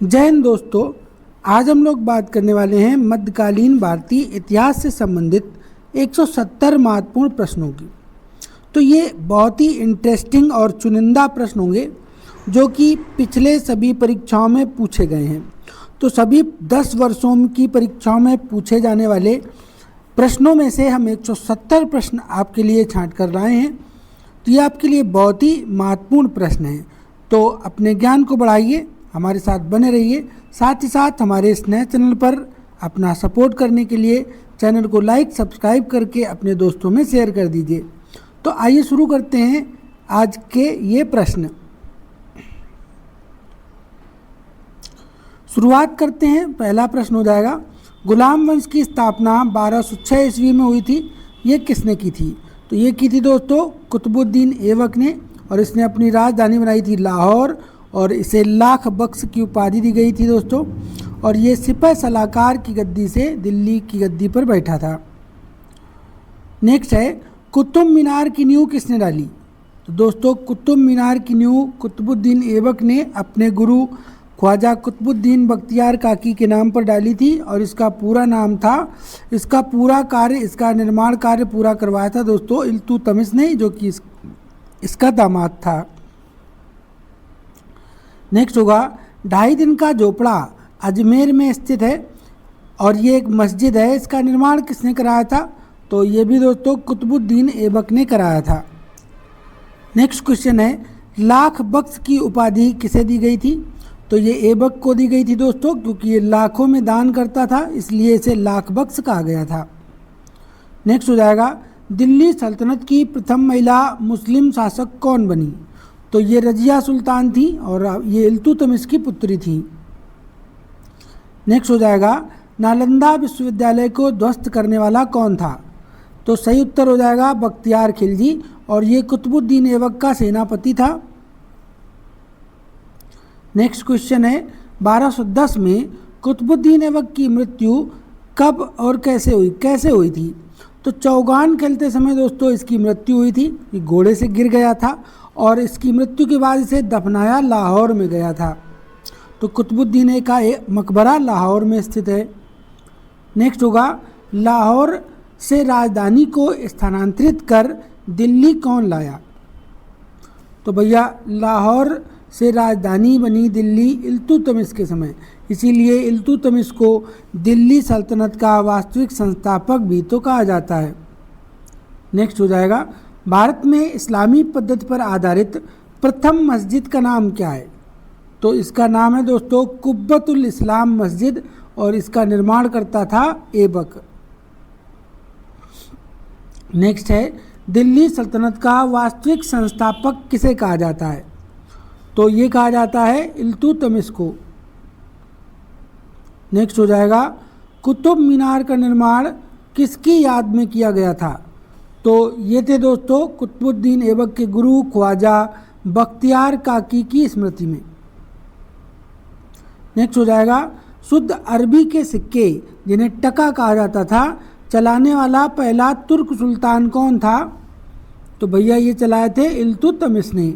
जय हिंद दोस्तों। आज हम लोग बात करने वाले हैं मध्यकालीन भारतीय इतिहास से संबंधित 170 महत्वपूर्ण प्रश्नों की। तो ये बहुत ही इंटरेस्टिंग और चुनिंदा प्रश्न होंगे जो कि पिछले सभी परीक्षाओं में पूछे गए हैं। तो सभी 10 वर्षों की परीक्षाओं में पूछे जाने वाले प्रश्नों में से हम 170 प्रश्न आपके लिए छांट कर लाए हैं। तो ये आपके लिए बहुत ही महत्वपूर्ण प्रश्न हैं। तो अपने ज्ञान को बढ़ाइए, हमारे साथ बने रहिए। साथ ही साथ हमारे इस नए चैनल पर अपना सपोर्ट करने के लिए चैनल को लाइक सब्सक्राइब करके अपने दोस्तों में शेयर कर दीजिए। तो आइए शुरू करते हैं आज के ये प्रश्न। शुरुआत करते हैं। पहला प्रश्न हो जाएगा, गुलाम वंश की स्थापना 1206 ईस्वी में हुई थी, ये किसने की थी? तो ये की थी दोस्तों कुतुबुद्दीन ऐबक ने, और इसने अपनी राजधानी बनाई थी लाहौर, और इसे लाख बख्श की उपाधि दी गई थी दोस्तों। और ये सिपह सलाहकार की गद्दी से दिल्ली की गद्दी पर बैठा था। नेक्स्ट है, कुतुब मीनार की नींव किसने डाली? तो दोस्तों कुतुब मीनार की नींव कुतुबुद्दीन ऐबक ने अपने गुरु ख्वाजा कुतुबुद्दीन बख्तियार काकी के नाम पर डाली थी, और इसका पूरा नाम था, इसका निर्माण कार्य पूरा करवाया था दोस्तों इल्तुतमिश ने, जो कि इसका दामाद था। नेक्स्ट होगा, 2.5 दिन का झोपड़ा अजमेर में स्थित है और ये एक मस्जिद है, इसका निर्माण किसने कराया था? तो ये भी दोस्तों कुतुबुद्दीन ऐबक ने कराया था। नेक्स्ट क्वेश्चन है, लाख बख्श की उपाधि किसे दी गई थी? तो ये ऐबक को दी गई थी दोस्तों, क्योंकि ये लाखों में दान करता था, इसलिए इसे लाख बख्श कहा गया था। नेक्स्ट हो जाएगा, दिल्ली सल्तनत की प्रथम महिला मुस्लिम शासक कौन बनी? तो ये रजिया सुल्तान थी और ये इल्तुतमिश की पुत्री थी। नेक्स्ट हो जाएगा, नालंदा विश्वविद्यालय को ध्वस्त करने वाला कौन था? तो सही उत्तर हो जाएगा बख्तियार खिलजी, और ये कुतुबुद्दीन ऐबक का सेनापति था। नेक्स्ट क्वेश्चन है, 1210 में कुतुबुद्दीन ऐबक की मृत्यु कब और कैसे हुई थी? तो चौगान खेलते समय दोस्तों इसकी मृत्यु हुई थी। ये घोड़े से गिर गया था और इसकी मृत्यु के बाद इसे दफनाया लाहौर में गया था। तो कुतुबुद्दीन का एक मकबरा लाहौर में स्थित है। नेक्स्ट होगा, लाहौर से राजधानी को स्थानांतरित कर दिल्ली कौन लाया? तो भैया लाहौर से राजधानी बनी दिल्ली इल्तुतमिश के समय, इसीलिए इल्तुतमिश को दिल्ली सल्तनत का वास्तविक संस्थापक भी तो कहा जाता है। नेक्स्ट हो जाएगा, भारत में इस्लामी पद्धति पर आधारित प्रथम मस्जिद का नाम क्या है? तो इसका नाम है दोस्तों कुब्बतुल इस्लाम मस्जिद, और इसका निर्माण करता था ऐबक। नेक्स्ट है, दिल्ली सल्तनत का वास्तविक संस्थापक किसे कहा जाता है? तो ये कहा जाता है इल्तुतमिश को। नेक्स्ट हो जाएगा, कुतुब मीनार का निर्माण किसकी याद में किया गया था? तो ये थे दोस्तों कुतुबुद्दीन ऐबक के गुरु ख्वाजा बख्तियार काकी की स्मृति में। नेक्स्ट हो जाएगा, शुद्ध अरबी के सिक्के जिन्हें टका कहा जाता था, चलाने वाला पहला तुर्क सुल्तान कौन था? तो भैया ये चलाए थे इल्तुतमिश ने।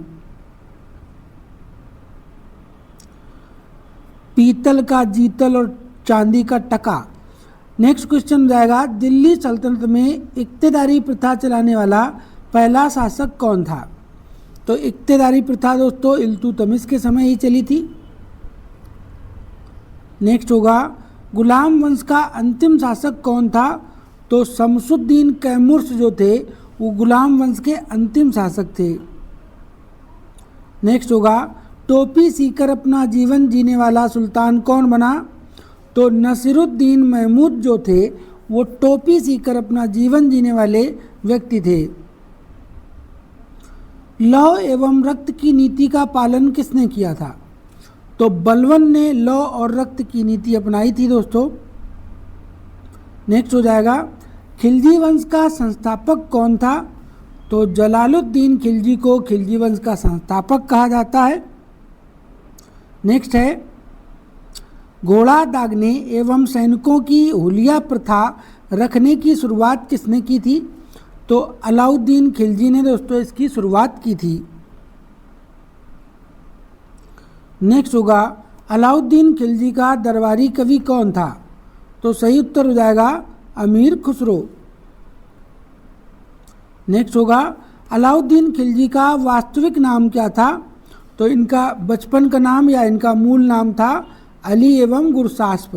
पीतल का जीतल और चांदी का टका। नेक्स्ट क्वेश्चन हो जाएगा, दिल्ली सल्तनत में इक्तेदारी प्रथा चलाने वाला पहला शासक कौन था? तो इक्तेदारी प्रथा दोस्तों इल्तुतमिश के समय ही चली थी। नेक्स्ट होगा, गुलाम वंश का अंतिम शासक कौन था? तो शमसुद्दीन कैमुर्स जो थे वो गुलाम वंश के अंतिम शासक थे। नेक्स्ट होगा, टोपी सीकर अपना जीवन जीने वाला सुल्तान कौन बना? तो नसीरुद्दीन महमूद जो थे वो टोपी सीकर अपना जीवन जीने वाले व्यक्ति थे। लौह एवं रक्त की नीति का पालन किसने किया था? तो बलबन ने लौह और रक्त की नीति अपनाई थी दोस्तों। नेक्स्ट हो जाएगा, खिलजी वंश का संस्थापक कौन था? तो जलालुद्दीन खिलजी को खिलजी वंश का संस्थापक कहा जाता है। नेक्स्ट है, घोड़ा दागने एवं सैनिकों की हुलिया प्रथा रखने की शुरुआत किसने की थी? तो अलाउद्दीन खिलजी ने दोस्तों इसकी शुरुआत की थी। नेक्स्ट होगा, अलाउद्दीन खिलजी का दरबारी कवि कौन था? तो सही उत्तर हो जाएगा अमीर खुसरो। नेक्स्ट होगा अलाउद्दीन खिलजी का वास्तविक नाम क्या था? तो इनका बचपन का नाम या इनका मूल नाम था अली एवं गुरसास्प।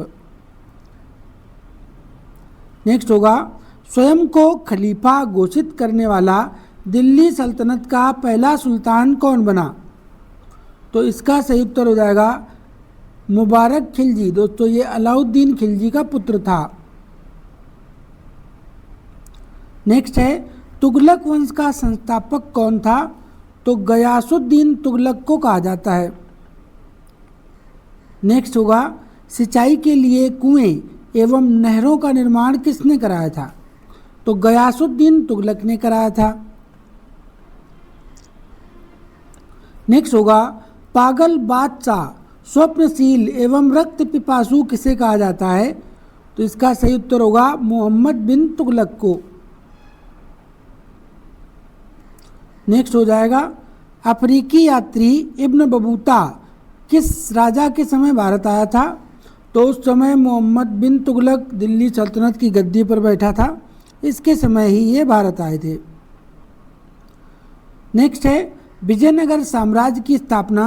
नेक्स्ट होगा स्वयं को खलीफा घोषित करने वाला दिल्ली सल्तनत का पहला सुल्तान कौन बना? तो इसका सही उत्तर हो जाएगा मुबारक खिलजी। दोस्तों ये अलाउद्दीन खिलजी का पुत्र था। नेक्स्ट है तुगलक वंश का संस्थापक कौन था? तो गयासुद्दीन तुगलक को कहा जाता है। नेक्स्ट होगा सिंचाई के लिए कुएं एवं नहरों का निर्माण किसने कराया था? तो गयासुद्दीन तुगलक ने कराया था। नेक्स्ट होगा पागल बादशाह, स्वप्नशील एवं रक्त पिपासु किसे कहा जाता है? तो इसका सही उत्तर होगा मोहम्मद बिन तुगलक को। नेक्स्ट हो जाएगा अफ्रीकी यात्री इब्न बबूता किस राजा के समय भारत आया था? तो उस समय मोहम्मद बिन तुगलक दिल्ली सल्तनत की गद्दी पर बैठा था, इसके समय ही ये भारत आए थे। नेक्स्ट है विजयनगर साम्राज्य की स्थापना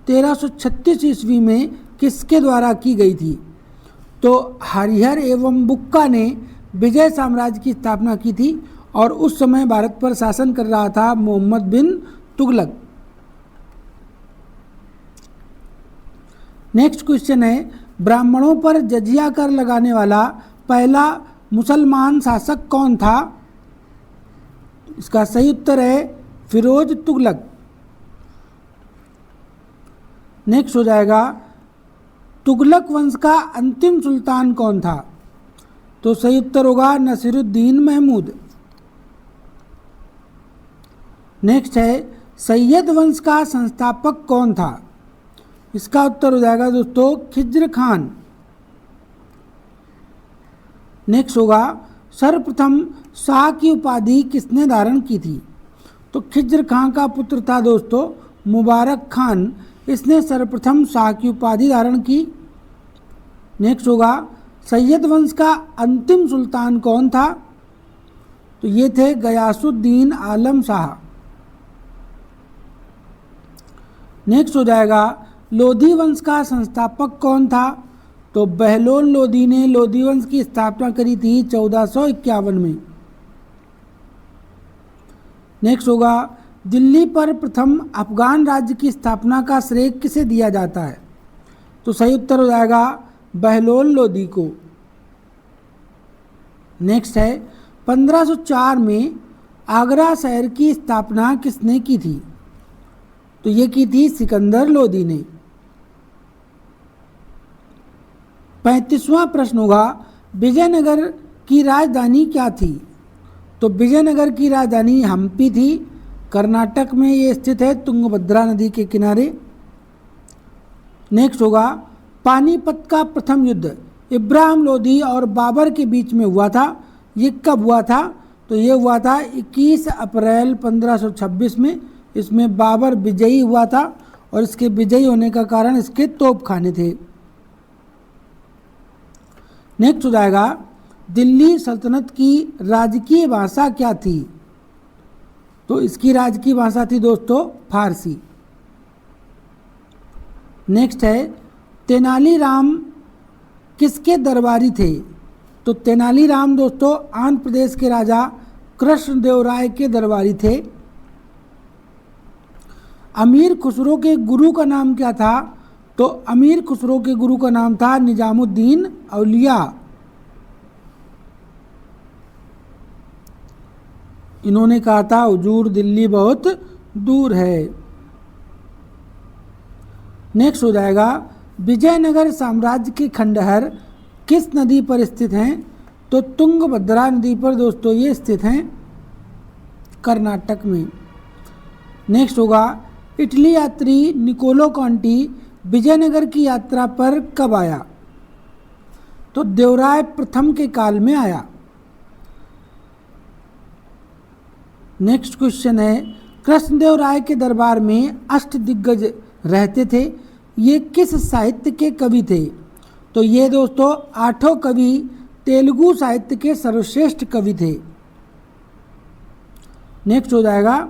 1336 ईस्वी में किसके द्वारा की गई थी? तो हरिहर एवं बुक्का ने विजय साम्राज्य की स्थापना की थी और उस समय भारत पर शासन कर रहा था मोहम्मद बिन तुगलक। नेक्स्ट क्वेश्चन है ब्राह्मणों पर जजिया कर लगाने वाला पहला मुसलमान शासक कौन था? इसका सही उत्तर है फिरोज तुगलक। नेक्स्ट हो जाएगा तुगलक वंश का अंतिम सुल्तान कौन था? तो सही उत्तर होगा नसीरुद्दीन महमूद। नेक्स्ट है सैयद वंश का संस्थापक कौन था? इसका उत्तर हो जाएगा दोस्तों खिज्र खान। नेक्स्ट होगा सर्वप्रथम शाह की उपाधि किसने धारण की थी? तो खिज्र खान का पुत्र था दोस्तों मुबारक खान, इसने सर्वप्रथम शाह की उपाधि धारण की। नेक्स्ट होगा सैयद वंश का अंतिम सुल्तान कौन था? तो ये थे गयासुद्दीन आलम शाह। नेक्स्ट हो जाएगा लोधी वंश का संस्थापक कौन था? तो बहलोल लोधी ने लोधी वंश की स्थापना करी थी 1451 में। नेक्स्ट होगा दिल्ली पर प्रथम अफगान राज्य की स्थापना का श्रेय किसे दिया जाता है? तो सही उत्तर हो जाएगा बहलोल लोधी को। नेक्स्ट है 1504 में आगरा शहर की स्थापना किसने की थी? तो ये की थी सिकंदर लोधी ने। 35वां प्रश्न होगा विजयनगर की राजधानी क्या थी? तो विजयनगर की राजधानी हम्पी थी, कर्नाटक में ये स्थित है तुंगभद्रा नदी के किनारे। नेक्स्ट होगा पानीपत का प्रथम युद्ध इब्राहिम लोधी और बाबर के बीच में हुआ था, ये कब हुआ था? तो ये हुआ था 21 अप्रैल 1526 में। इसमें बाबर विजयी हुआ था और इसके विजयी होने का कारण इसके तोपखाने थे। नेक्स्ट हो जाएगा दिल्ली सल्तनत की राजकीय भाषा क्या थी? तो इसकी राजकीय भाषा थी दोस्तों फारसी। नेक्स्ट है तेनालीराम किसके दरबारी थे? तो तेनालीराम दोस्तों आंध्र प्रदेश के राजा कृष्णदेवराय के दरबारी थे। अमीर खुसरो के गुरु का नाम क्या था? तो अमीर खुसरो के गुरु का नाम था निजामुद्दीन औलिया। इन्होंने कहा था हुजूर दिल्ली बहुत दूर है। नेक्स्ट हो जाएगा विजयनगर साम्राज्य के खंडहर किस नदी पर स्थित हैं? तो तुंगभद्रा नदी पर दोस्तों ये स्थित हैं कर्नाटक में। नेक्स्ट होगा इटली यात्री निकोलो कॉन्टी विजयनगर की यात्रा पर कब आया? तो देवराय प्रथम के काल में आया। नेक्स्ट क्वेश्चन है कृष्णदेव राय के दरबार में अष्टदिग्गज रहते थे, ये किस साहित्य के कवि थे? तो ये दोस्तों 8 कवि तेलुगु साहित्य के सर्वश्रेष्ठ कवि थे। नेक्स्ट हो जाएगा,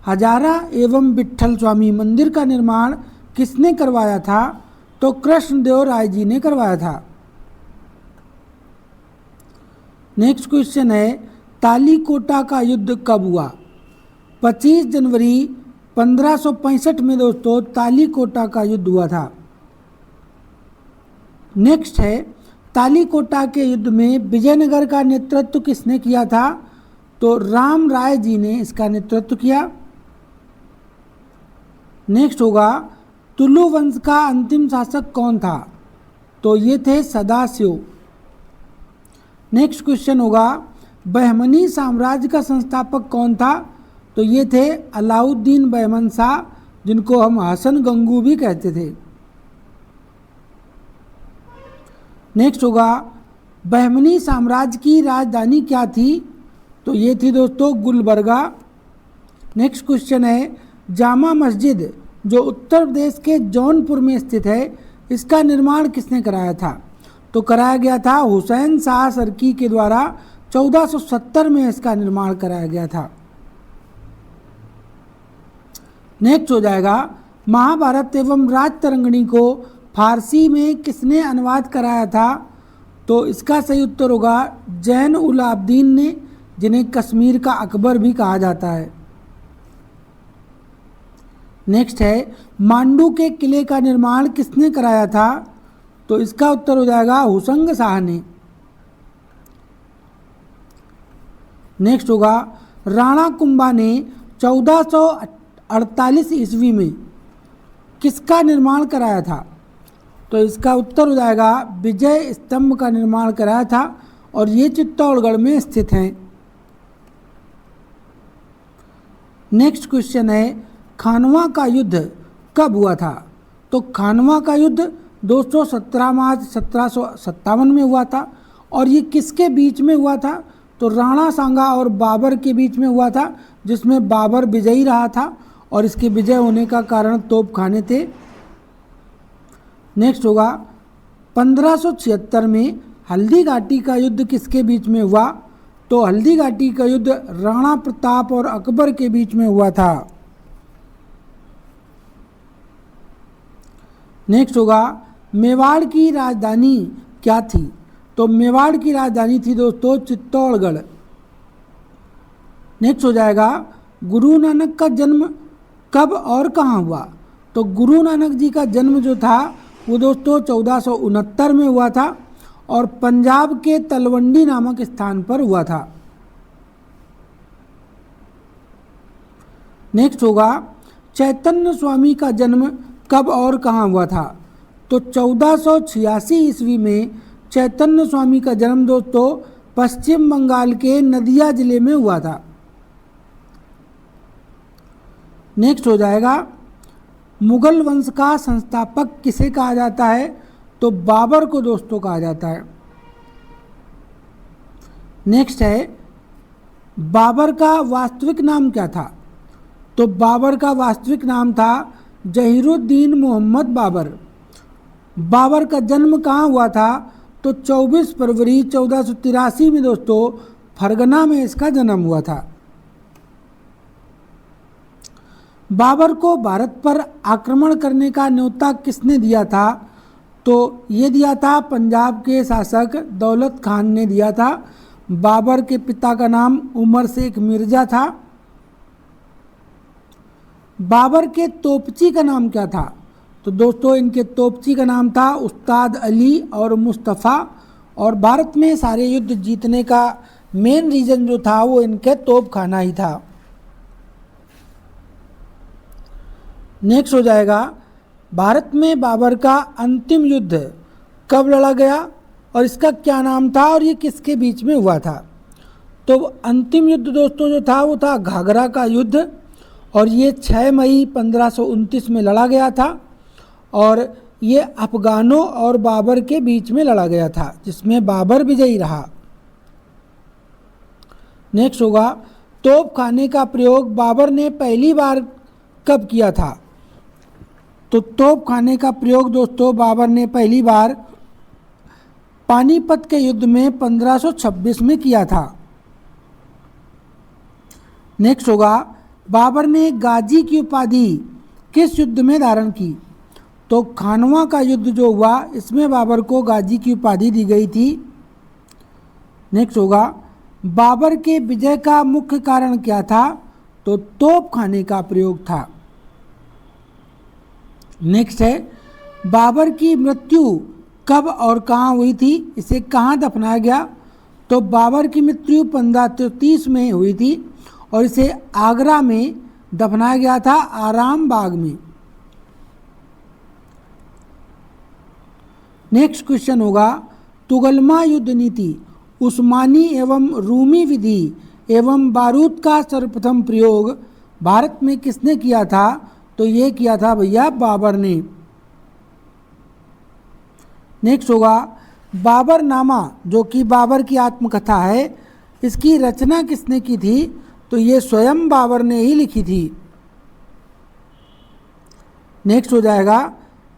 हजारा एवं विट्ठल स्वामी मंदिर का निर्माण किसने करवाया था? तो कृष्णदेव राय जी ने करवाया था। नेक्स्ट क्वेश्चन है, तालीकोटा का युद्ध कब हुआ? 25 जनवरी 1565 में दोस्तों तालीकोटा का युद्ध हुआ था। नेक्स्ट है, तालीकोटा के युद्ध में विजयनगर का नेतृत्व किसने किया था? तो राम राय जी ने इसका नेतृत्व किया। नेक्स्ट होगा, तुलु वंश का अंतिम शासक कौन था? तो ये थे सदाशिव। नेक्स्ट क्वेश्चन होगा, बहमनी साम्राज्य का संस्थापक कौन था? तो ये थे अलाउद्दीन बहमन शाह, जिनको हम हसन गंगू भी कहते थे। नेक्स्ट होगा, बहमनी साम्राज्य की राजधानी क्या थी? तो ये थी दोस्तों गुलबर्गा। नेक्स्ट क्वेश्चन है, जामा मस्जिद जो उत्तर प्रदेश के जौनपुर में स्थित है, इसका निर्माण किसने कराया था? तो कराया गया था हुसैन शाह सरकी के द्वारा 1470 में इसका निर्माण कराया गया था। नेक्स्ट हो जाएगा, महाभारत एवं राजतरंगिणी को फारसी में किसने अनुवाद कराया था? तो इसका सही उत्तर होगा जैन उल आबदीन ने, जिन्हें कश्मीर का अकबर भी कहा जाता है। नेक्स्ट है, मांडू के किले का निर्माण किसने कराया था? तो इसका उत्तर हो जाएगा हुसंग शाह ने। नेक्स्ट होगा, राणा कुंभा ने 1448 ईस्वी में किसका निर्माण कराया था? तो इसका उत्तर हो जाएगा विजय स्तंभ का निर्माण कराया था, और ये चित्तौड़गढ़ में स्थित हैं। नेक्स्ट क्वेश्चन है, खानवा का युद्ध कब हुआ था? तो खानवा का युद्ध दोस्तों 17 मार्च 1757 में हुआ था, और ये किसके बीच में हुआ था? तो राणा सांगा और बाबर के बीच में हुआ था, जिसमें बाबर विजयी रहा था, और इसके विजय होने का कारण तोप खाने थे। नेक्स्ट होगा, 1576 में हल्दी घाटी का युद्ध किसके बीच में हुआ? तो हल्दी घाटी का युद्ध राणा प्रताप और अकबर के बीच में हुआ था। नेक्स्ट होगा, मेवाड़ की राजधानी क्या थी? तो मेवाड़ की राजधानी थी दोस्तों चित्तौड़गढ़। नेक्स्ट हो जाएगा, गुरु नानक का जन्म कब और कहाँ हुआ? तो गुरु नानक जी का जन्म जो था वो दोस्तों 1469 में हुआ था, और पंजाब के तलवंडी नामक स्थान पर हुआ था। नेक्स्ट होगा, चैतन्य स्वामी का जन्म कब और कहाँ हुआ था? तो 1486 ईस्वी में चैतन्य स्वामी का जन्म दोस्तों पश्चिम बंगाल के नदिया जिले में हुआ था। नेक्स्ट हो जाएगा, मुगल वंश का संस्थापक किसे कहा जाता है? तो बाबर को दोस्तों कहा जाता है। नेक्स्ट है, बाबर का वास्तविक नाम क्या था? तो बाबर का वास्तविक नाम था जहीरुद्दीन मोहम्मद बाबर। बाबर का जन्म कहाँ हुआ था? तो 24 फरवरी 1483 में दोस्तों फरगना में इसका जन्म हुआ था। बाबर को भारत पर आक्रमण करने का न्योता किसने दिया था? तो ये दिया था पंजाब के शासक दौलत खान ने दिया था। बाबर के पिता का नाम उमर शेख मिर्जा था। बाबर के तोपची का नाम क्या था? तो दोस्तों इनके तोपची का नाम था उस्ताद अली और मुस्तफ़ा, और भारत में सारे युद्ध जीतने का मेन रीज़न जो था वो इनके तोप खाना ही था। नेक्स्ट हो जाएगा, भारत में बाबर का अंतिम युद्ध कब लड़ा गया और इसका क्या नाम था और ये किसके बीच में हुआ था? तो अंतिम युद्ध दोस्तों जो था वो था घाघरा का युद्ध, और ये 6 मई 1529 में लड़ा गया था, और ये अफगानों और बाबर के बीच में लड़ा गया था, जिसमें बाबर विजयी रहा। नेक्स्ट होगा, तोप खाने का प्रयोग बाबर ने पहली बार कब किया था? तो तोप खाने का प्रयोग दोस्तों बाबर ने पहली बार पानीपत के युद्ध में 1526 में किया था। नेक्स्ट होगा, बाबर ने गाजी की उपाधि किस युद्ध में धारण की? तो खानवा का युद्ध जो हुआ इसमें बाबर को गाजी की उपाधि दी गई थी। नेक्स्ट होगा, बाबर के विजय का मुख्य कारण क्या था? तो तोप खाने का प्रयोग था। नेक्स्ट है, बाबर की मृत्यु कब और कहाँ हुई थी? इसे कहाँ दफनाया गया? तो बाबर की मृत्यु 1530 में हुई थी और इसे आगरा में दफनाया गया था, आराम बाग में। नेक्स्ट क्वेश्चन होगा, तुगलमा युद्ध नीति, उस्मानी एवं रूमी विधि एवं बारूद का सर्वप्रथम प्रयोग भारत में किसने किया था? तो ये किया था भैया बाबर ने। नेक्स्ट होगा, बाबरनामा जो कि बाबर की आत्मकथा है, इसकी रचना किसने की थी? तो ये स्वयं बाबर ने ही लिखी थी। नेक्स्ट हो जाएगा,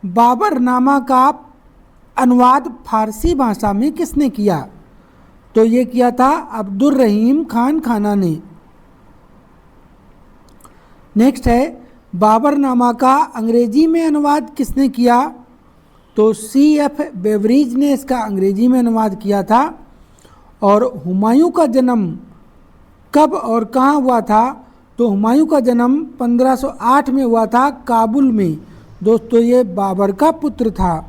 बाबरनामा का अनुवाद फारसी भाषा में किसने किया? तो ये किया था अब्दुल रहीम खान खाना ने। नेक्स्ट है, बाबरनामा का अंग्रेजी में अनुवाद किसने किया? तो C.F. बेवरीज ने इसका अंग्रेजी में अनुवाद किया था। और हुमायूं का जन्म कब और कहाँ हुआ था? तो हुमायूं का जन्म 1508 में हुआ था, काबुल में। दोस्तों ये बाबर का पुत्र था।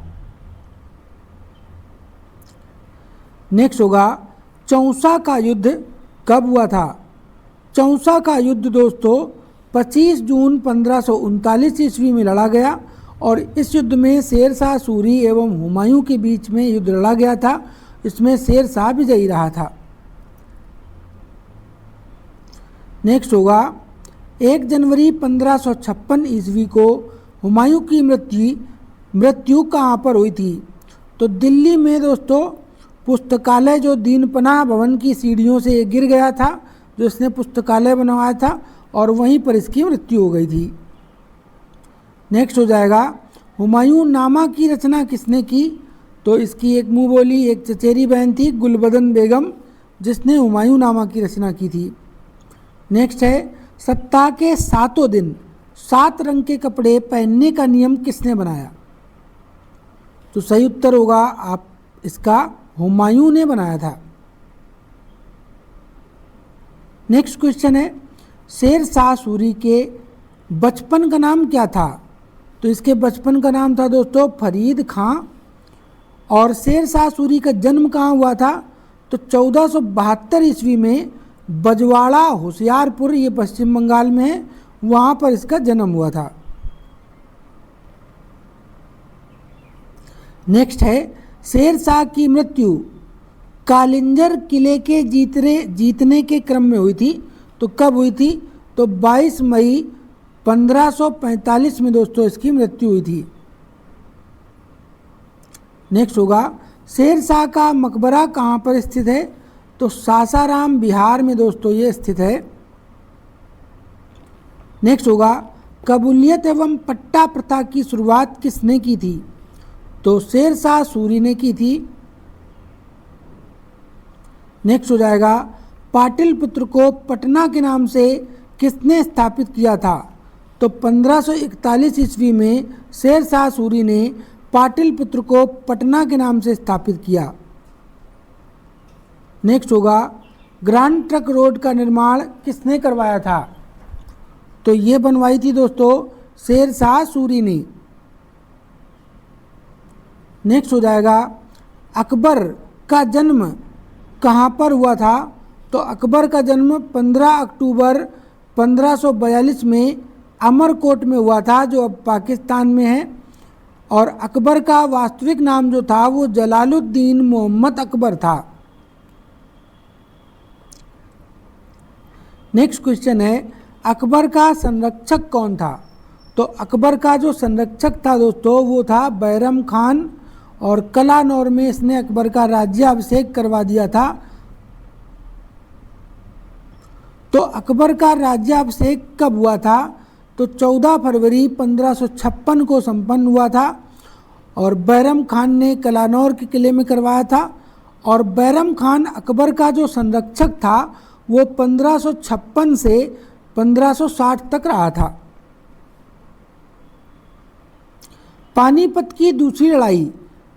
नेक्स्ट होगा, चौसा का युद्ध कब हुआ था? चौसा का युद्ध दोस्तों 25 जून 1539 ईस्वी में लड़ा गया और इस युद्ध में शेर शाह सूरी एवं हुमायूं के बीच में युद्ध लड़ा गया था। इसमें शेर शाह विजयी रहा था। नेक्स्ट होगा, 1 जनवरी 1556 ईस्वी को हुमायूं की मृत्यु कहाँ पर हुई थी? तो दिल्ली में दोस्तों पुस्तकालय जो दीनपनाह भवन की सीढ़ियों से गिर गया था, जो इसने पुस्तकालय बनवाया था और वहीं पर इसकी मृत्यु हो गई थी। नेक्स्ट हो जाएगा, हुमायूं नामा की रचना किसने की? तो इसकी एक मुँह बोली एक चचेरी बहन थी गुलबदन बेगम, जिसने हुमायूं नामा की रचना की थी। नेक्स्ट है, सप्ताह के 7 दिन 7 रंग के कपड़े पहनने का नियम किसने बनाया? तो सही उत्तर होगा आप इसका हुमायूं ने बनाया था। नेक्स्ट क्वेश्चन है, शेर शाह सूरी के बचपन का नाम क्या था? तो इसके बचपन का नाम था दोस्तों फरीद खां। और शेर शाह सूरी का जन्म कहाँ हुआ था? तो 1472 ईस्वी में बजवाड़ा होशियारपुर, ये पश्चिम बंगाल में है, वहाँ पर इसका जन्म हुआ था। नेक्स्ट है, शेर शाह की मृत्यु कालिंजर किले के जीतने के क्रम में हुई थी। तो कब हुई थी? तो 22 मई 1545 में दोस्तों इसकी मृत्यु हुई थी। नेक्स्ट होगा, शेर शाह का मकबरा कहाँ पर स्थित है? तो सासाराम बिहार में दोस्तों ये स्थित है। नेक्स्ट होगा, कबूलियत एवं पट्टा प्रथा की शुरुआत किसने की थी? तो शेर शाह सूरी ने की थी। नेक्स्ट हो जाएगा, पाटलिपुत्र को पटना के नाम से किसने स्थापित किया था? तो 1541 ईस्वी में शेर शाह सूरी ने पाटलिपुत्र को पटना के नाम से स्थापित किया। नेक्स्ट होगा, ग्रांड ट्रंक रोड का निर्माण किसने करवाया था? तो ये बनवाई थी दोस्तों शेर शाह सूरी ने। नेक्स्ट हो जाएगा, अकबर का जन्म कहाँ पर हुआ था? तो अकबर का जन्म 15 अक्टूबर 1542 में अमरकोट में हुआ था, जो अब पाकिस्तान में है। और अकबर का वास्तविक नाम जो था वो जलालुद्दीन मोहम्मद अकबर था। नेक्स्ट क्वेश्चन है, अकबर का संरक्षक कौन था? तो अकबर का जो संरक्षक था दोस्तों वो था बैरम खान, और कलानौर में इसने अकबर का राज्याभिषेक करवा दिया था। तो अकबर का राज्याभिषेक कब हुआ था? तो 14 फरवरी 1556 को संपन्न हुआ था और बैरम खान ने कलानौर के किले में करवाया था। और बैरम खान अकबर का जो संरक्षक था वो 1556 से 1560 तक रहा था। पानीपत की दूसरी लड़ाई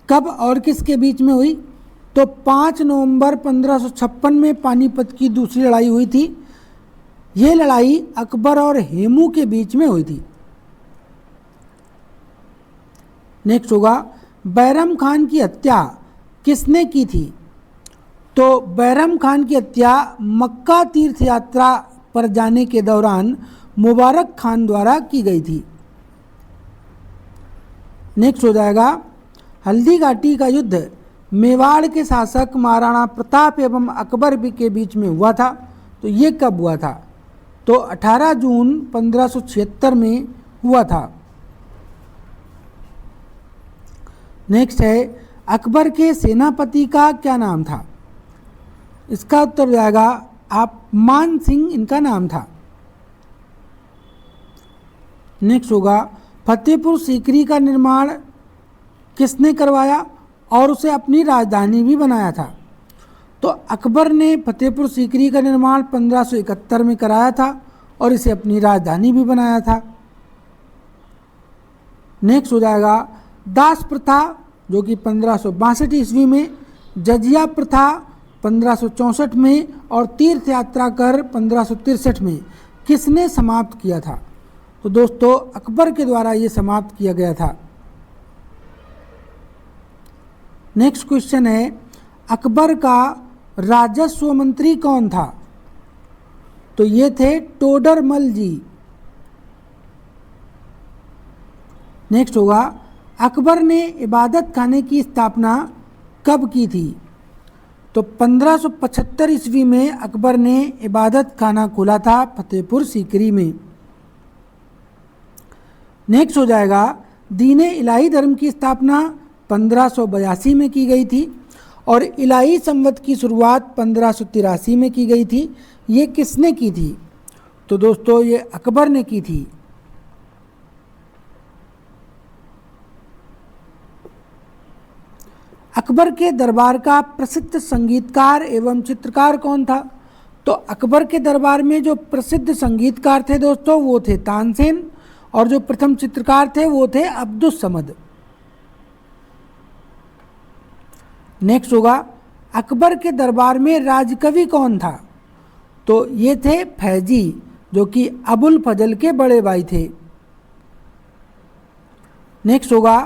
कब और किसके बीच में हुई? तो 5 नवंबर 1556 में पानीपत की दूसरी लड़ाई हुई थी। ये लड़ाई अकबर और हेमू के बीच में हुई थी। नेक्स्ट होगा, बैरम खान की हत्या किसने की थी? तो बैरम खान की हत्या मक्का तीर्थ यात्रा पर जाने के दौरान मुबारक खान द्वारा की गई थी। नेक्स्ट हो जाएगा, हल्दी घाटी का युद्ध मेवाड़ के शासक महाराणा प्रताप एवं अकबर के बीच में हुआ था। तो ये कब हुआ था? तो 18 जून 1576 में हुआ था। नेक्स्ट है, अकबर के सेनापति का क्या नाम था? इसका उत्तर जाएगा आप मान सिंह इनका नाम था। नेक्स्ट होगा, फतेहपुर सीकरी का निर्माण किसने करवाया और उसे अपनी राजधानी भी बनाया था? तो अकबर ने फतेहपुर सीकरी का निर्माण 1571 में कराया था और इसे अपनी राजधानी भी बनाया था। नेक्स्ट हो जाएगा, दास प्रथा जो कि 1562 ईस्वी में, जजिया प्रथा 1564 में और तीर्थ यात्रा कर 1563 में किसने समाप्त किया था? तो दोस्तों अकबर के द्वारा ये समाप्त किया गया था। नेक्स्ट क्वेश्चन है, अकबर का राजस्व मंत्री कौन था? तो ये थे टोडरमल जी। नेक्स्ट होगा, अकबर ने इबादत खाने की स्थापना कब की थी? तो 1575 ईस्वी में अकबर ने इबादत खाना खोला था फतेहपुर सीकरी में। नेक्स्ट हो जाएगा, दीन-ए इलाही धर्म की स्थापना 1582 में की गई थी और इलाही संवत की शुरुआत 1583 में की गई थी। ये किसने की थी? तो दोस्तों ये अकबर ने की थी। अकबर के दरबार का प्रसिद्ध संगीतकार एवं चित्रकार कौन था? तो अकबर के दरबार में जो प्रसिद्ध संगीतकार थे दोस्तों वो थे तानसेन और जो प्रथम चित्रकार थे वो थे अब्दुस समद। नेक्स्ट होगा, अकबर के दरबार में राजकवि कौन था? तो ये थे फैजी जो कि अबुल फजल के बड़े भाई थे। नेक्स्ट होगा,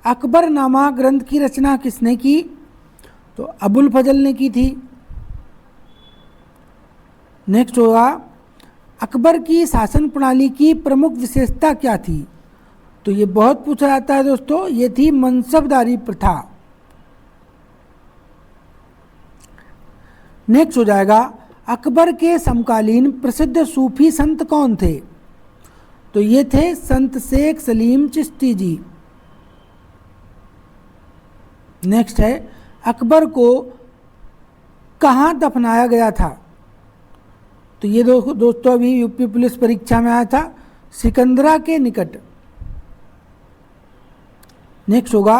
अकबरनामा ग्रंथ की रचना किसने की? तो अबुल फजल ने की थी। नेक्स्ट होगा, अकबर की शासन प्रणाली की प्रमुख विशेषता क्या थी? तो ये बहुत पूछा जाता है दोस्तों, ये थी मनसबदारी प्रथा। नेक्स्ट हो जाएगा, अकबर के समकालीन प्रसिद्ध सूफी संत कौन थे? तो ये थे संत शेख सलीम चिश्ती जी। नेक्स्ट है, अकबर को कहाँ दफनाया गया था? तो ये दोस्तों अभी यूपी पुलिस परीक्षा में आया था, सिकंदरा के निकट। नेक्स्ट होगा,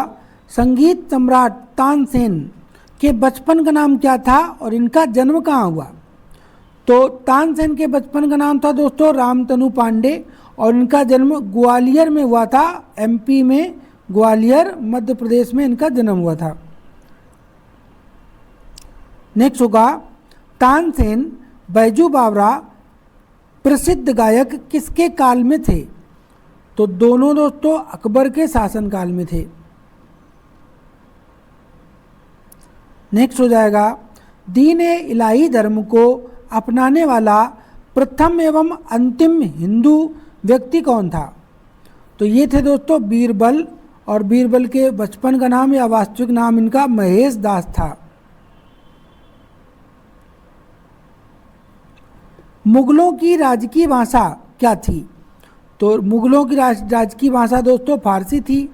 संगीत सम्राट तानसेन के बचपन का नाम क्या था और इनका जन्म कहाँ हुआ? तो तानसेन के बचपन का नाम था दोस्तों रामतनु पांडे और इनका जन्म ग्वालियर में हुआ था। एमपी में ग्वालियर मध्य प्रदेश में इनका जन्म हुआ था। नेक्स्ट होगा, तानसेन बैजू बावरा प्रसिद्ध गायक किसके काल में थे? तो दोनों दोस्तों अकबर के शासनकाल में थे। नेक्स्ट हो जाएगा, दीन-ए इलाही धर्म को अपनाने वाला प्रथम एवं अंतिम हिंदू व्यक्ति कौन था? तो ये थे दोस्तों बीरबल और बीरबल के बचपन का नाम या वास्तविक नाम इनका महेश दास था। मुगलों की राजकीय भाषा क्या थी? तो मुगलों की राजकीय भाषा दोस्तों फारसी थी।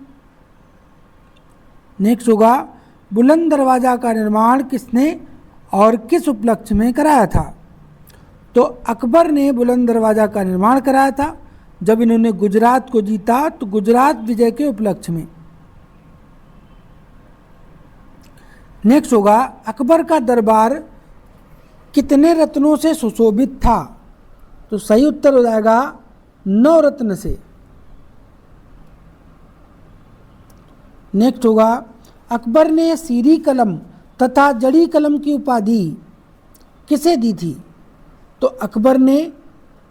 नेक्स्ट होगा, बुलंद दरवाज़ा का निर्माण किसने और किस उपलक्ष्य में कराया था? तो अकबर ने बुलंद दरवाज़ा का निर्माण कराया था जब इन्होंने गुजरात को जीता, तो गुजरात विजय के उपलक्ष्य में। नेक्स्ट होगा, अकबर का दरबार कितने रत्नों से सुशोभित था? तो सही उत्तर हो जाएगा 9 रत्न से। नेक्स्ट होगा, अकबर ने सीरी कलम तथा जड़ी कलम की उपाधि किसे दी थी? तो अकबर ने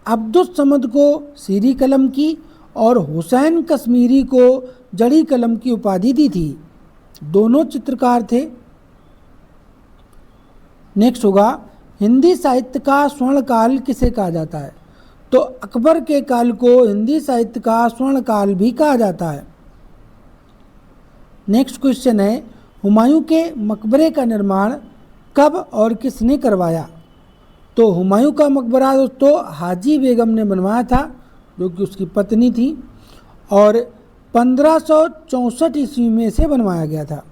अब्दुस समद को सीरी कलम की और हुसैन कश्मीरी को जड़ी कलम की उपाधि दी थी। दोनों चित्रकार थे। नेक्स्ट होगा, हिंदी साहित्य का स्वर्णकाल किसे कहा जाता है? तो अकबर के काल को हिंदी साहित्य का स्वर्णकाल भी कहा जाता है। नेक्स्ट क्वेश्चन है, हुमायूं के मकबरे का निर्माण कब और किसने करवाया? तो हुमायूं का मकबरा दोस्तों हाजी बेगम ने बनवाया था, जो कि उसकी पत्नी थी, और 1564 ईस्वी में से बनवाया गया था।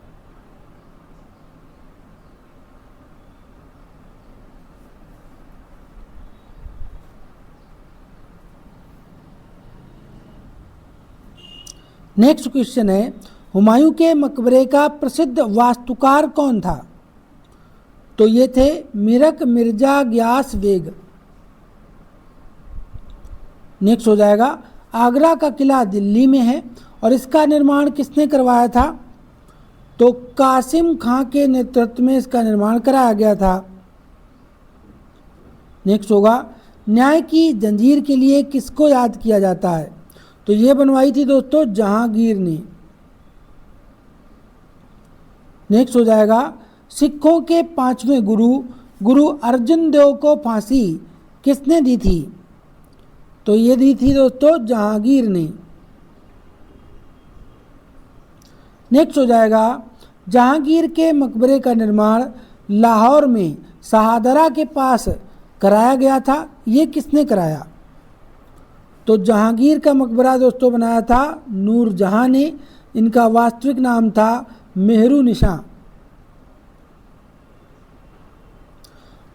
नेक्स्ट क्वेश्चन है, हुमायूं के मकबरे का प्रसिद्ध वास्तुकार कौन था? तो ये थे Mirik Mirza gas bag. Next हो जाएगा, आगरा का किला दिल्ली में है और इसका निर्माण किसने करवाया था? तो कासिम खां के नेतृत्व में इसका निर्माण कराया गया था। नेक्स्ट होगा, न्याय की जंजीर के लिए किसको याद किया जाता है? तो ये बनवाई थी दोस्तों जहांगीर ने। नेक्स्ट हो जाएगा, सिखों के 5वें गुरु गुरु अर्जन देव को फांसी किसने दी थी? तो ये दी थी दोस्तों जहांगीर ने। नेक्स्ट हो जाएगा, जहांगीर के मकबरे का निर्माण लाहौर में शाहदरा के पास कराया गया था। ये किसने कराया? तो जहांगीर का मकबरा दोस्तों बनाया था नूरजहां ने। इनका वास्तविक नाम था मेहरू निशा।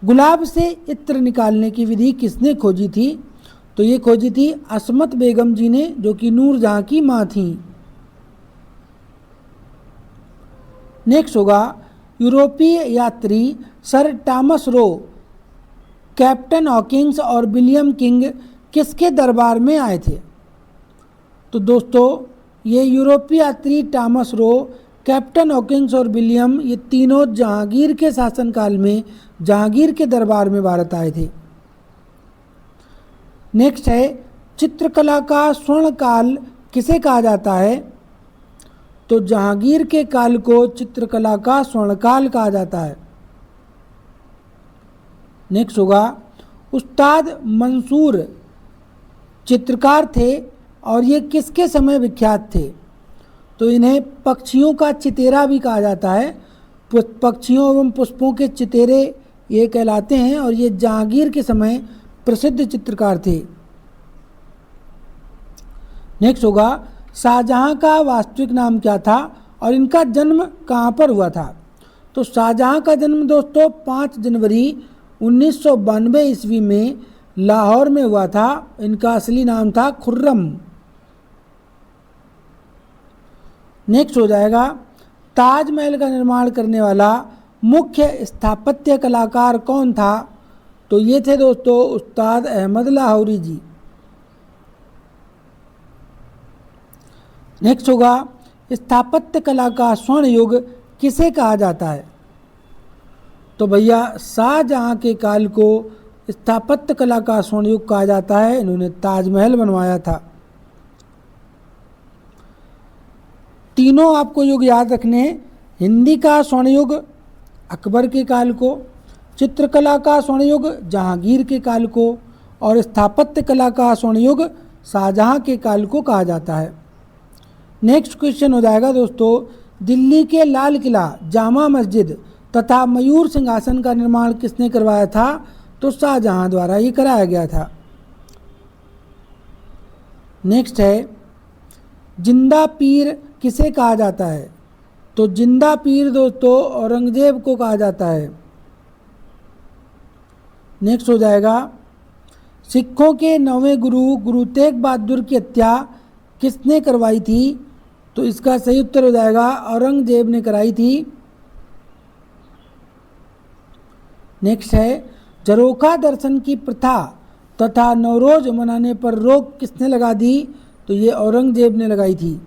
गुलाब से इत्र निकालने की विधि किसने खोजी थी? तो ये खोजी थी असमत बेगम जी ने, जो कि नूरजहां की मां थी। नेक्स्ट होगा, यूरोपीय यात्री sir Thomas Roe, captain Hawkins और विलियम किंग किसके दरबार में आए थे? तो दोस्तों ये यूरोपीय यात्री टॉमस रो, कैप्टन हॉकिंस और विलियम, ये तीनों जहांगीर के शासनकाल में जहांगीर के दरबार में भारत आए थे। नेक्स्ट है, चित्रकला का स्वर्णकाल किसे कहा जाता है? तो जहांगीर के काल को चित्रकला का स्वर्णकाल कहा जाता है। नेक्स्ट होगा, उस्ताद मंसूर चित्रकार थे और ये किसके समय विख्यात थे? तो इन्हें पक्षियों का चितेरा भी कहा जाता है। पक्षियों एवं पुष्पों के चितेरे ये कहलाते हैं और ये जहांगीर के समय प्रसिद्ध चित्रकार थे। नेक्स्ट होगा, शाहजहां का वास्तविक नाम क्या था और इनका जन्म कहाँ पर हुआ था? तो शाहजहां का जन्म दोस्तों 5 जनवरी 1992 ईस्वी में लाहौर में हुआ था। इनका असली नाम था खुर्रम। नेक्स्ट हो जाएगा, ताजमहल का निर्माण करने वाला मुख्य स्थापत्य कलाकार कौन था? तो ये थे दोस्तों उस्ताद अहमद लाहौरी जी। नेक्स्ट होगा, स्थापत्य कला का स्वर्ण युग किसे कहा जाता है? तो भैया शाहजहां के काल को स्थापत्य कला का स्वर्ण युग कहा जाता है। इन्होंने ताजमहल बनवाया था। तीनों आपको युग याद रखने हैं। हिंदी का स्वर्ण युग अकबर के काल को, चित्रकला का स्वर्ण युग जहांगीर के काल को और स्थापत्य कला का स्वर्ण युग शाहजहां के काल को कहा जाता है। नेक्स्ट क्वेश्चन हो जाएगा दोस्तों, दिल्ली के लाल किला, जामा मस्जिद तथा मयूर सिंहासन का निर्माण किसने करवाया था? तो शाहजहां द्वारा ये कराया गया था। नेक्स्ट है, जिंदा पीर किसे कहा जाता है? तो जिंदा पीर दोस्तों औरंगजेब को कहा जाता है। नेक्स्ट हो जाएगा, सिखों के 9वें गुरु गुरु तेग बहादुर की हत्या किसने करवाई थी? तो इसका सही उत्तर हो जाएगा औरंगजेब ने कराई थी। नेक्स्ट है, झरोखा दर्शन की प्रथा तथा नवरोज मनाने पर रोक किसने लगा दी? तो ये औरंगजेब ने लगाई थी।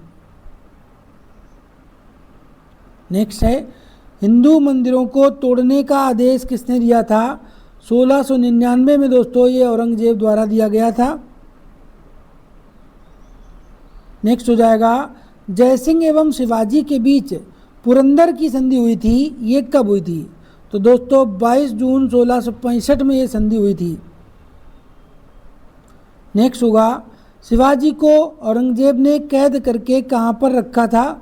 नेक्स्ट है, हिंदू मंदिरों को तोड़ने का आदेश किसने दिया था? 1699 में दोस्तों ये औरंगजेब द्वारा दिया गया था। नेक्स्ट हो जाएगा, जयसिंह एवं शिवाजी के बीच पुरंदर की संधि हुई थी, ये कब हुई थी? तो दोस्तों 22 जून 1665 में ये संधि हुई थी। नेक्स्ट होगा, शिवाजी को औरंगजेब ने कैद करके कहाँ पर रखा था?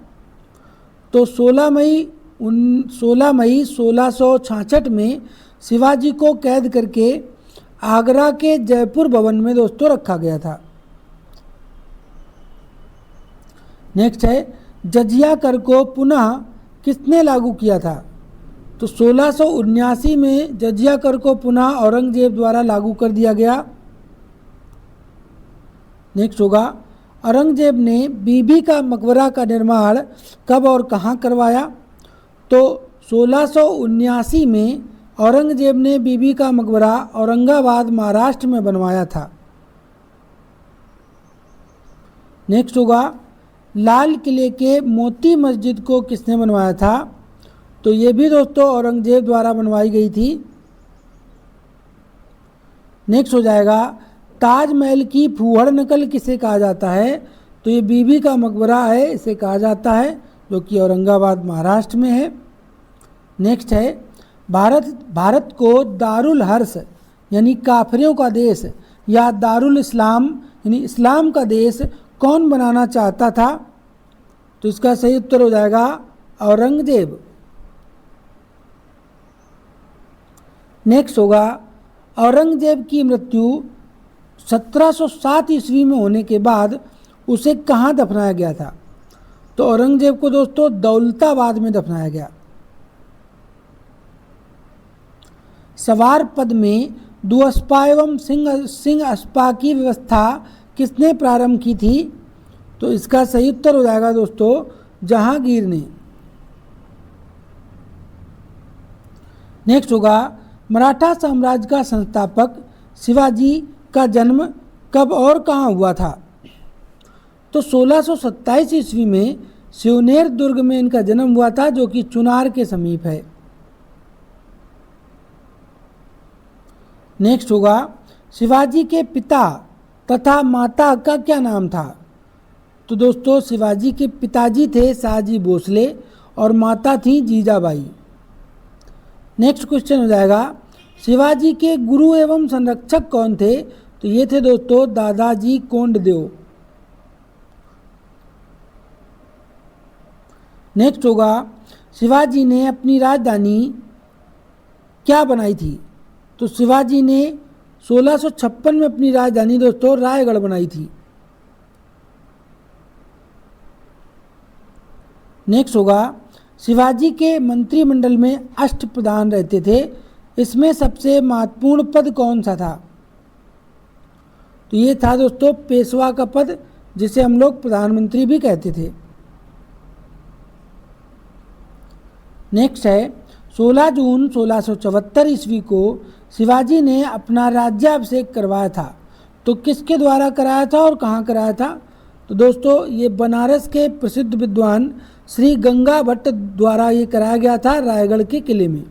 तो 16 मई 1666 में शिवाजी को कैद करके आगरा के जयपुर भवन में दोस्तों रखा गया था। नेक्स्ट है, जजिया कर को पुनः किसने लागू किया था? तो 1679 में जजिया कर को पुनः औरंगजेब द्वारा लागू कर दिया गया। नेक्स्ट होगा, औरंगजेब ने बीबी का मकबरा का निर्माण कब और कहाँ करवाया? तो 1679 में औरंगजेब ने बीबी का मकबरा औरंगाबाद महाराष्ट्र में बनवाया था। नेक्स्ट होगा, लाल किले के मोती मस्जिद को किसने बनवाया था? तो ये भी दोस्तों औरंगजेब द्वारा बनवाई गई थी। नेक्स्ट हो जाएगा, ताजमहल की फूहड़ नकल किसे कहा जाता है? तो ये बीबी का मकबरा है, इसे कहा जाता है, जो कि औरंगाबाद महाराष्ट्र में है। नेक्स्ट है, भारत को दारुल हर्ष यानी काफिरों का देश या दारुल इस्लाम यानी इस्लाम का देश कौन बनाना चाहता था? तो इसका सही उत्तर हो जाएगा औरंगजेब। नेक्स्ट होगा, औरंगजेब की मृत्यु 1707 ईस्वी में होने के बाद उसे कहाँ दफनाया गया था? तो औरंगजेब को दोस्तों दौलताबाद में दफनाया गया। सवार पद में दुअस्पा एवं सिंह अस्पा की व्यवस्था किसने प्रारंभ की थी? तो इसका सही उत्तर हो जाएगा दोस्तों जहांगीर ने। नेक्स्ट होगा, मराठा साम्राज्य का संस्थापक शिवाजी का जन्म कब और कहाँ हुआ था? तो 1627 ईस्वी में शिवनेर दुर्ग में इनका जन्म हुआ था, जो कि चुनार के समीप है। नेक्स्ट होगा, शिवाजी के पिता तथा माता का क्या नाम था? तो दोस्तों शिवाजी के पिताजी थे शाहजी भोसले और माता थी जीजाबाई। नेक्स्ट क्वेश्चन हो जाएगा, शिवाजी के गुरु एवं संरक्षक कौन थे? तो ये थे दोस्तों दादाजी कोंडदेव। नेक्स्ट होगा, शिवाजी ने अपनी राजधानी क्या बनाई थी? तो शिवाजी ने 1656 में अपनी राजधानी दोस्तों रायगढ़ बनाई थी। नेक्स्ट होगा, शिवाजी के मंत्रिमंडल में अष्टप्रधान रहते थे, इसमें सबसे महत्वपूर्ण पद कौन सा था? तो ये था दोस्तों पेशवा का पद, जिसे हम लोग प्रधानमंत्री भी कहते थे। नेक्स्ट है, 16 जून 1674 ईस्वी को शिवाजी ने अपना राज्याभिषेक करवाया था, तो किसके द्वारा कराया था और कहाँ कराया था? तो दोस्तों ये बनारस के प्रसिद्ध विद्वान श्री गंगा भट्ट द्वारा ये कराया गया था रायगढ़ के किले में।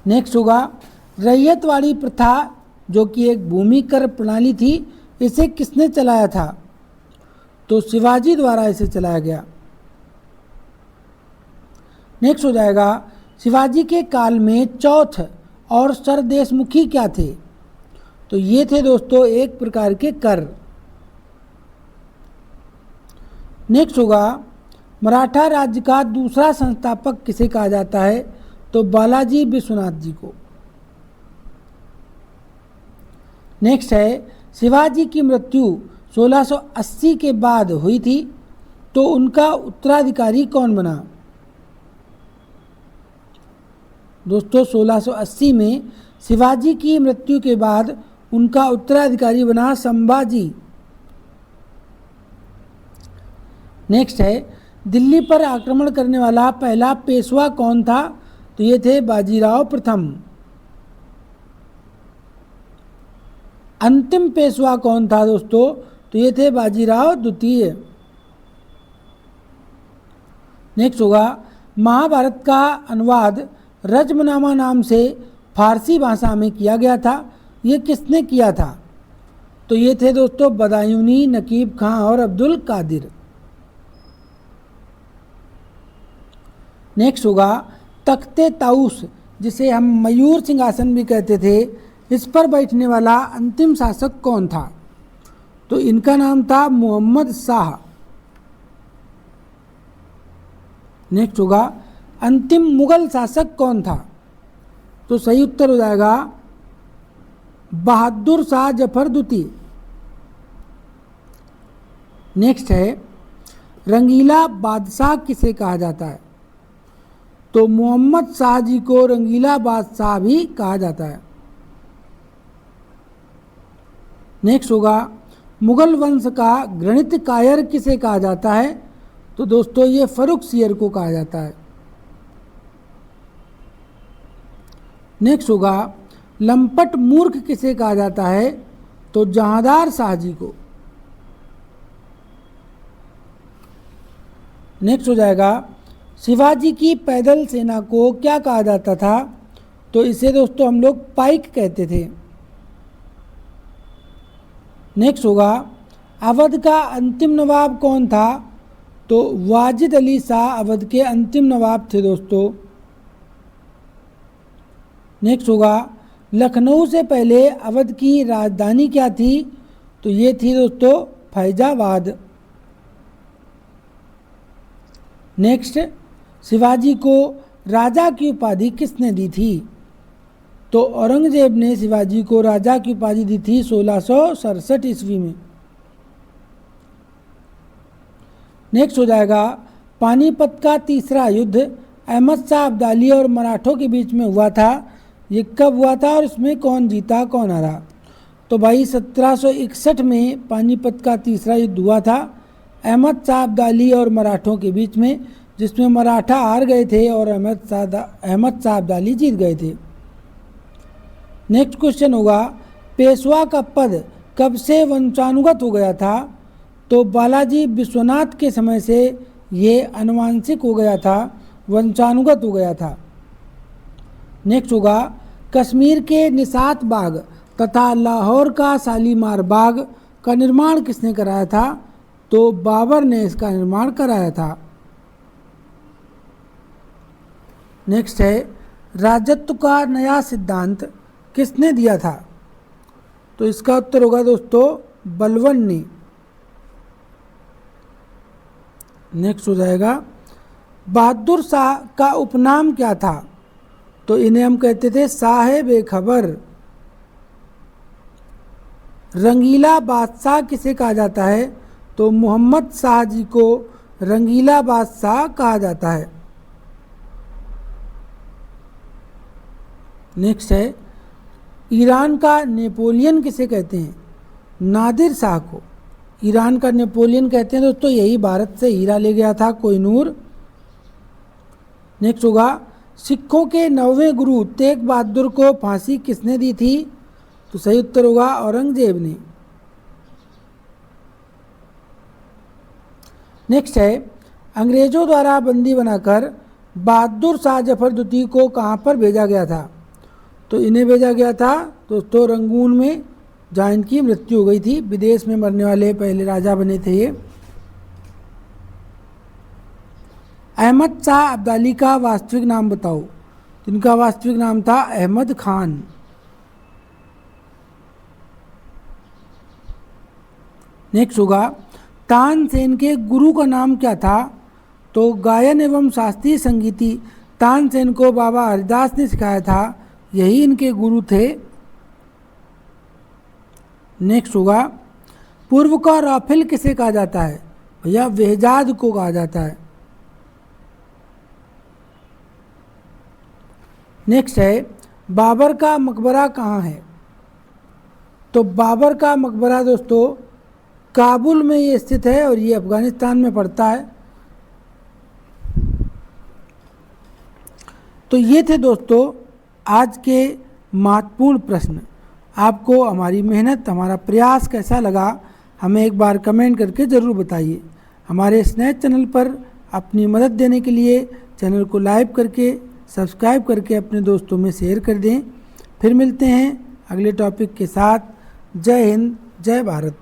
नेक्स्ट होगा, रैयतवाड़ी प्रथा जो कि एक भूमि कर प्रणाली थी, इसे किसने चलाया था? तो शिवाजी द्वारा इसे चलाया गया। नेक्स्ट हो जाएगा, शिवाजी के काल में चौथ और सरदेशमुखी क्या थे? तो ये थे दोस्तों एक प्रकार के कर। नेक्स्ट होगा, मराठा राज्य का दूसरा संस्थापक किसे कहा जाता है? तो बालाजी विश्वनाथ जी को। नेक्स्ट है, शिवाजी की मृत्यु 1680 के बाद हुई थी, तो उनका उत्तराधिकारी कौन बना? दोस्तों 1680 में शिवाजी की मृत्यु के बाद उनका उत्तराधिकारी बना संभाजी। नेक्स्ट है, दिल्ली पर आक्रमण करने वाला पहला पेशवा कौन था? तो ये थे बाजीराव प्रथम। अंतिम पेशवा कौन था दोस्तों? तो ये थे बाजीराव द्वितीय। नेक्स्ट होगा, महाभारत का अनुवाद रज्मनामा नाम से फारसी भाषा में किया गया था, ये किसने किया था? तो ये थे दोस्तों बदायूनी, नकीब खां और अब्दुल कादिर। नेक्स्ट होगा, तख्ते ताउस जिसे हम मयूर सिंहासन भी कहते थे, इस पर बैठने वाला अंतिम शासक कौन था? तो इनका नाम था मोहम्मद शाह। नेक्स्ट होगा, अंतिम मुगल शासक कौन था? तो सही उत्तर हो जाएगा बहादुर शाह जफर द्वितीय। नेक्स्ट है, रंगीला बादशाह किसे कहा जाता है? तो मोहम्मद शाह जी को रंगीला बादशाह भी कहा जाता है। नेक्स्ट होगा, मुगल वंश का गणित कायर किसे कहा जाता है? तो दोस्तों ये फर्रुखसियर को कहा जाता है। नेक्स्ट होगा, लंपट मूर्ख किसे कहा जाता है? तो जहांदार शाह जी को। नेक्स्ट हो जाएगा, शिवाजी की पैदल सेना को क्या कहा जाता था? तो इसे दोस्तों हम लोग पाइक कहते थे। नेक्स्ट होगा, अवध का अंतिम नवाब कौन था? तो वाजिद अली शाह अवध के अंतिम नवाब थे दोस्तों। नेक्स्ट होगा, लखनऊ से पहले अवध की राजधानी क्या थी? तो ये थी दोस्तों फैजाबाद। नेक्स्ट, शिवाजी को राजा की उपाधि किसने दी थी? तो औरंगजेब ने शिवाजी को राजा की उपाधि दी थी 1667 ईस्वी में। नेक्स्ट हो जाएगा, पानीपत का तीसरा युद्ध अहमद शाह अब्दाली और मराठों के बीच में हुआ था, ये कब हुआ था और इसमें कौन जीता कौन हारा? तो भाई 1761 में पानीपत का तीसरा युद्ध हुआ था अहमद शाह अब्दाली और मराठों के बीच में, जिसमें मराठा हार गए थे और अहमद शाह अब्दाली जीत गए थे। नेक्स्ट क्वेश्चन होगा, पेशवा का पद कब से वंशानुगत हो गया था? तो बालाजी विश्वनाथ के समय से ये आनुवंशिक हो गया था, वंशानुगत हो गया था। नेक्स्ट होगा, कश्मीर के निसात बाग तथा लाहौर का शालीमार बाग का निर्माण किसने कराया था? तो बाबर ने इसका निर्माण कराया था। नेक्स्ट है, राजत्व का नया सिद्धांत किसने दिया था? तो इसका उत्तर होगा दोस्तों बलबन ने। नेक्स्ट हो जाएगा, बहादुर शाह का उपनाम क्या था? तो इन्हें हम कहते थे साहेब खबर। रंगीला बादशाह किसे कहा जाता है? तो मोहम्मद शाह जी को रंगीला बादशाह कहा जाता है। नेक्स्ट है, ईरान का नेपोलियन किसे कहते हैं? नादिर शाह को ईरान का नेपोलियन कहते हैं दोस्तों, यही भारत से हीरा ले गया था कोहिनूर। नेक्स्ट होगा, सिखों के 9वें गुरु तेग बहादुर को फांसी किसने दी थी? तो सही उत्तर होगा औरंगजेब ने। नेक्स्ट है, अंग्रेजों द्वारा बंदी बनाकर बहादुर शाह जफर द्वितीय को कहाँ पर भेजा गया था? तो इन्हें भेजा गया था दोस्तों रंगून में, जहाँ इनकी मृत्यु हो गई थी। विदेश में मरने वाले पहले राजा बने थे ये। अहमद शाह अब्दाली का वास्तविक नाम बताओ। इनका वास्तविक नाम था अहमद खान। नेक्स्ट होगा, तानसेन के गुरु का नाम क्या था? तो गायन एवं शास्त्रीय संगीति तानसेन को बाबा हरिदास ने सिखाया था, यही इनके गुरु थे। नेक्स्ट होगा, पूर्व का राफेल किसे कहा जाता है? भैया वेहजाद को कहा जाता है। नेक्स्ट है बाबर का मकबरा कहाँ है। तो बाबर का मकबरा दोस्तों काबुल में ये स्थित है और ये अफ़गानिस्तान में पड़ता है। तो ये थे दोस्तों आज के महत्वपूर्ण प्रश्न। आपको हमारी मेहनत, हमारा प्रयास कैसा लगा हमें एक बार कमेंट करके ज़रूर बताइए। हमारे इस नए चैनल पर अपनी मदद देने के लिए चैनल को लाइक करके सब्सक्राइब करके अपने दोस्तों में शेयर कर दें। फिर मिलते हैं अगले टॉपिक के साथ। जय हिंद, जय भारत।